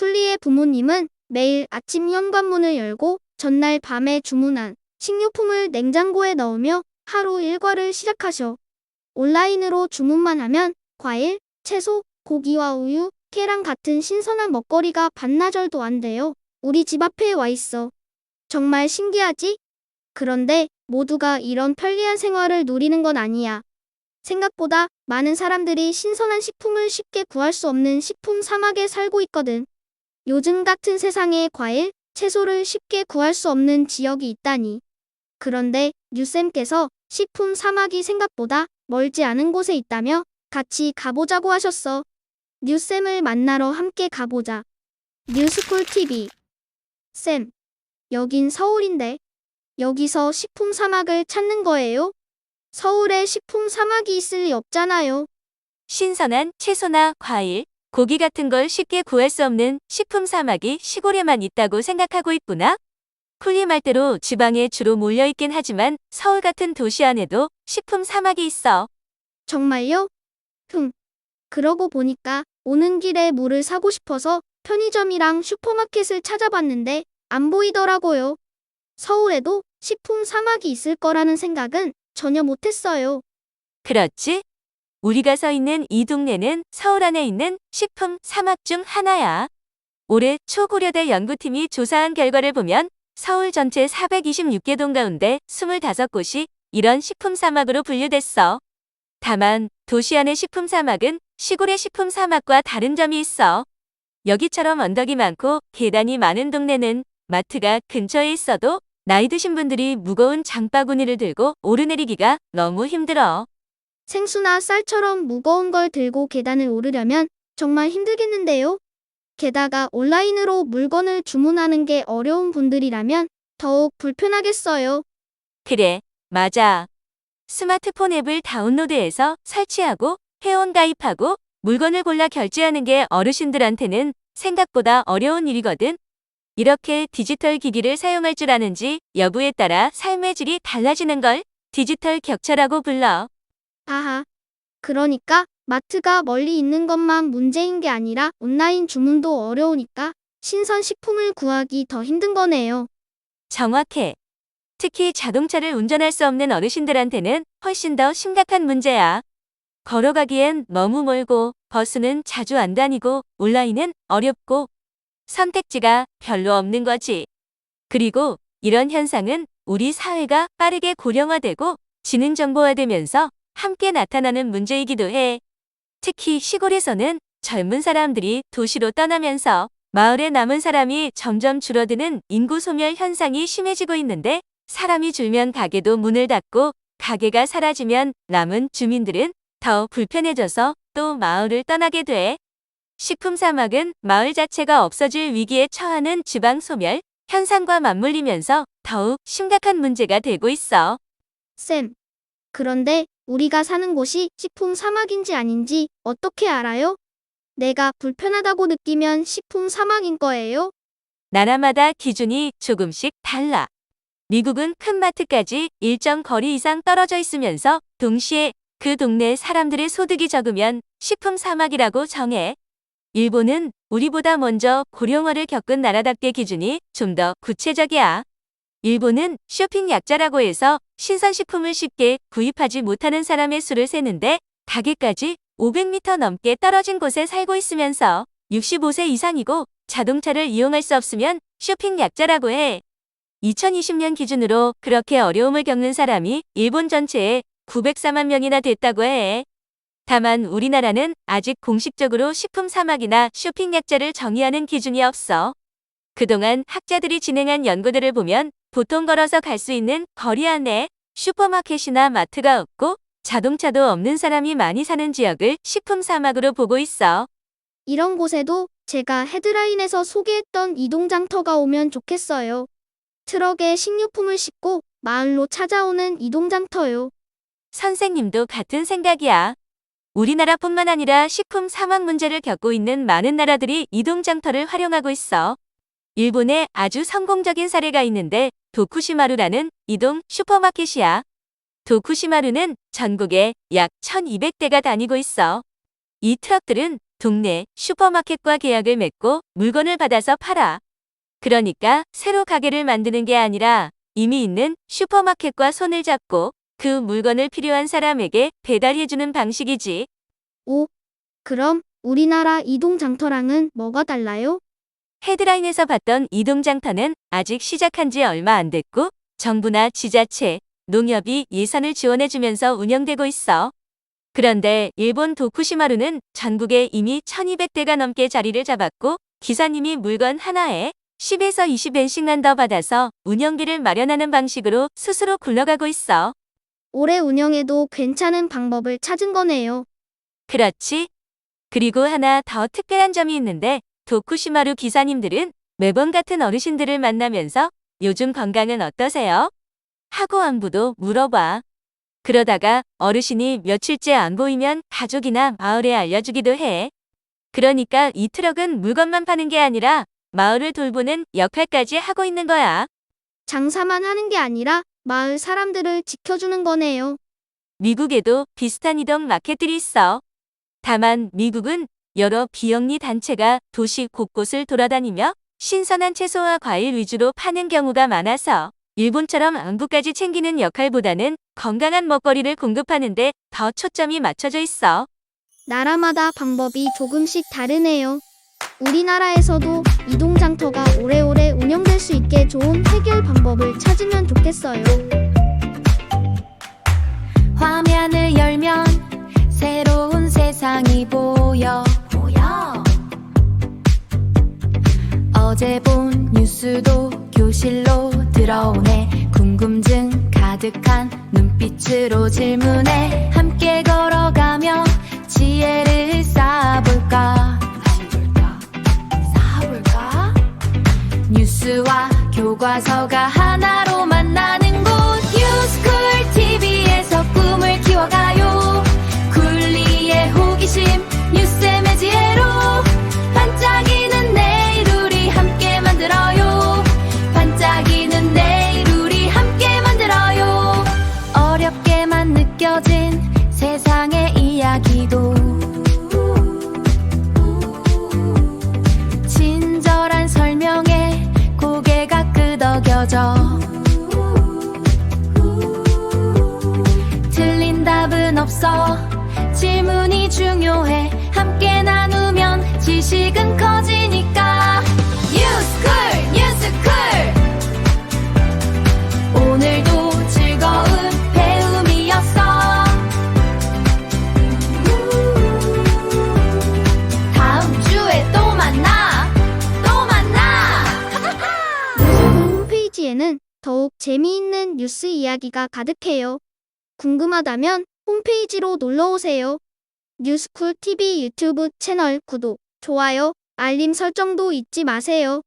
쿨리의 부모님은 매일 아침 현관문을 열고 전날 밤에 주문한 식료품을 냉장고에 넣으며 하루 일과를 시작하셔. 온라인으로 주문만 하면 과일, 채소, 고기와 우유, 계란 같은 신선한 먹거리가 반나절도 안 돼요. 우리 집 앞에 와 있어. 정말 신기하지? 그런데 모두가 이런 편리한 생활을 누리는 건 아니야. 생각보다 많은 사람들이 신선한 식품을 쉽게 구할 수 없는 식품 사막에 살고 있거든. 요즘 같은 세상에 과일, 채소를 쉽게 구할 수 없는 지역이 있다니. 그런데 뉴쌤께서 식품 사막이 생각보다 멀지 않은 곳에 있다며 같이 가보자고 하셨어. 뉴쌤을 만나러 함께 가보자. 뉴스쿨 TV. 쌤, 여긴 서울인데 여기서 식품 사막을 찾는 거예요? 서울에 식품 사막이 있을 리 없잖아요. 신선한 채소나 과일, 고기 같은 걸 쉽게 구할 수 없는 식품 사막이 시골에만 있다고 생각하고 있구나. 쿨리 말대로 지방에 주로 몰려있긴 하지만 서울 같은 도시 안에도 식품 사막이 있어. 정말요? 그러고 보니까 오는 길에 물을 사고 싶어서 편의점이랑 슈퍼마켓을 찾아봤는데 안 보이더라고요. 서울에도 식품 사막이 있을 거라는 생각은 전혀 못했어요. 그렇지? 우리가 서 있는 이 동네는 서울 안에 있는 식품 사막 중 하나야. 올해 초고려대 연구팀이 조사한 결과를 보면 서울 전체 426개 동 가운데 25곳이 이런 식품 사막으로 분류됐어. 다만 도시 안의 식품 사막은 시골의 식품 사막과 다른 점이 있어. 여기처럼 언덕이 많고 계단이 많은 동네는 마트가 근처에 있어도 나이 드신 분들이 무거운 장바구니를 들고 오르내리기가 너무 힘들어. 생수나 쌀처럼 무거운 걸 들고 계단을 오르려면 정말 힘들겠는데요. 게다가 온라인으로 물건을 주문하는 게 어려운 분들이라면 더욱 불편하겠어요. 그래, 맞아. 스마트폰 앱을 다운로드해서 설치하고 회원 가입하고 물건을 골라 결제하는 게 어르신들한테는 생각보다 어려운 일이거든. 이렇게 디지털 기기를 사용할 줄 아는지 여부에 따라 삶의 질이 달라지는 걸 디지털 격차라고 불러. 아하, 그러니까 마트가 멀리 있는 것만 문제인 게 아니라 온라인 주문도 어려우니까 신선 식품을 구하기 더 힘든 거네요. 정확해. 특히 자동차를 운전할 수 없는 어르신들한테는 훨씬 더 심각한 문제야. 걸어가기엔 너무 멀고 버스는 자주 안 다니고 온라인은 어렵고 선택지가 별로 없는 거지. 그리고 이런 현상은 우리 사회가 빠르게 고령화되고 지능정보화되면서 함께 나타나는 문제이기도 해. 특히 시골에서는 젊은 사람들이 도시로 떠나면서 마을에 남은 사람이 점점 줄어드는 인구 소멸 현상이 심해지고 있는데 사람이 줄면 가게도 문을 닫고 가게가 사라지면 남은 주민들은 더 불편해져서 또 마을을 떠나게 돼. 식품 사막은 마을 자체가 없어질 위기에 처하는 지방 소멸 현상과 맞물리면서 더욱 심각한 문제가 되고 있어. 쌤, 그런데 우리가 사는 곳이 식품 사막인지 아닌지 어떻게 알아요? 내가 불편하다고 느끼면 식품 사막인 거예요? 나라마다 기준이 조금씩 달라. 미국은 큰 마트까지 일정 거리 이상 떨어져 있으면서 동시에 그 동네 사람들의 소득이 적으면 식품 사막이라고 정해. 일본은 우리보다 먼저 고령화를 겪은 나라답게 기준이 좀 더 구체적이야. 일본은 쇼핑 약자라고 해서 신선식품을 쉽게 구입하지 못하는 사람의 수를 세는데 가게까지 500m 넘게 떨어진 곳에 살고 있으면서 65세 이상이고 자동차를 이용할 수 없으면 쇼핑 약자라고 해. 2020년 기준으로 그렇게 어려움을 겪는 사람이 일본 전체에 904만 명이나 됐다고 해. 다만 우리나라는 아직 공식적으로 식품 사막이나 쇼핑 약자를 정의하는 기준이 없어. 그동안 학자들이 진행한 연구들을 보면 보통 걸어서 갈 수 있는 거리 안에 슈퍼마켓이나 마트가 없고 자동차도 없는 사람이 많이 사는 지역을 식품 사막으로 보고 있어. 이런 곳에도 제가 헤드라인에서 소개했던 이동장터가 오면 좋겠어요. 트럭에 식료품을 싣고 마을로 찾아오는 이동장터요. 선생님도 같은 생각이야. 우리나라뿐만 아니라 식품 사막 문제를 겪고 있는 많은 나라들이 이동장터를 활용하고 있어. 일본에 아주 성공적인 사례가 있는데 도쿠시마루라는 이동 슈퍼마켓이야. 도쿠시마루는 전국에 약 1200대가 다니고 있어. 이 트럭들은 동네 슈퍼마켓과 계약을 맺고 물건을 받아서 팔아. 그러니까 새로 가게를 만드는 게 아니라 이미 있는 슈퍼마켓과 손을 잡고 그 물건을 필요한 사람에게 배달해주는 방식이지. 오, 그럼 우리나라 이동장터랑은 뭐가 달라요? 헤드라인에서 봤던 이동장터는 아직 시작한 지 얼마 안 됐고 정부나 지자체, 농협이 예산을 지원해주면서 운영되고 있어. 그런데 일본 도쿠시마루는 전국에 이미 1200대가 넘게 자리를 잡았고 기사님이 물건 하나에 10에서 20엔씩만 더 받아서 운영비를 마련하는 방식으로 스스로 굴러가고 있어. 오래 운영해도 괜찮은 방법을 찾은 거네요. 그렇지. 그리고 하나 더 특별한 점이 있는데 도쿠시마루 기사님들은 매번 같은 어르신들을 만나면서 요즘 건강은 어떠세요? 하고 안부도 물어봐. 그러다가 어르신이 며칠째 안 보이면 가족이나 마을에 알려주기도 해. 그러니까 이 트럭은 물건만 파는 게 아니라 마을을 돌보는 역할까지 하고 있는 거야. 장사만 하는 게 아니라 마을 사람들을 지켜주는 거네요. 미국에도 비슷한 이동 마켓들이 있어. 다만 미국은 여러 비영리 단체가 도시 곳곳을 돌아다니며 신선한 채소와 과일 위주로 파는 경우가 많아서 일본처럼 안부까지 챙기는 역할보다는 건강한 먹거리를 공급하는데 더 초점이 맞춰져 있어. 나라마다 방법이 조금씩 다르네요. 우리나라에서도 이동장터가 오래오래 운영될 수 있게 좋은 해결 방법을 찾으면 좋겠어요. 화면을 열면 새로운 세상이 보여. 어제 본 뉴스도 교실로 들어오네. 궁금증 가득한 눈빛으로 질문해. 함께 걸어가며 지혜를 쌓아볼까? 뉴스와 교과서가 하나로 만나는 곳. 뉴스쿨 TV에서 꿈을 키워가요. 굴리의 호기심 뉴스의 매지혜로 반짝이는 내일 우리 함께 만들어요. 반짝이는 내일 우리 함께 만들어요. 어렵게만 느껴진 세상의 이야기도 친절한 설명에 고개가 끄덕여져. 틀린 답은 없어. 질문이 중요해. 함께 나누면 지식은 커지니까. 뉴스쿨 뉴스쿨 오늘도 즐거운 배움이었어. 다음 주에 또 만나. 또 만나. 홈페이지에는 더욱 재미있는 뉴스 이야기가 가득해요. 궁금하다면 홈페이지로 놀러오세요. 뉴스쿨 TV 유튜브 채널 구독, 좋아요, 알림 설정도 잊지 마세요.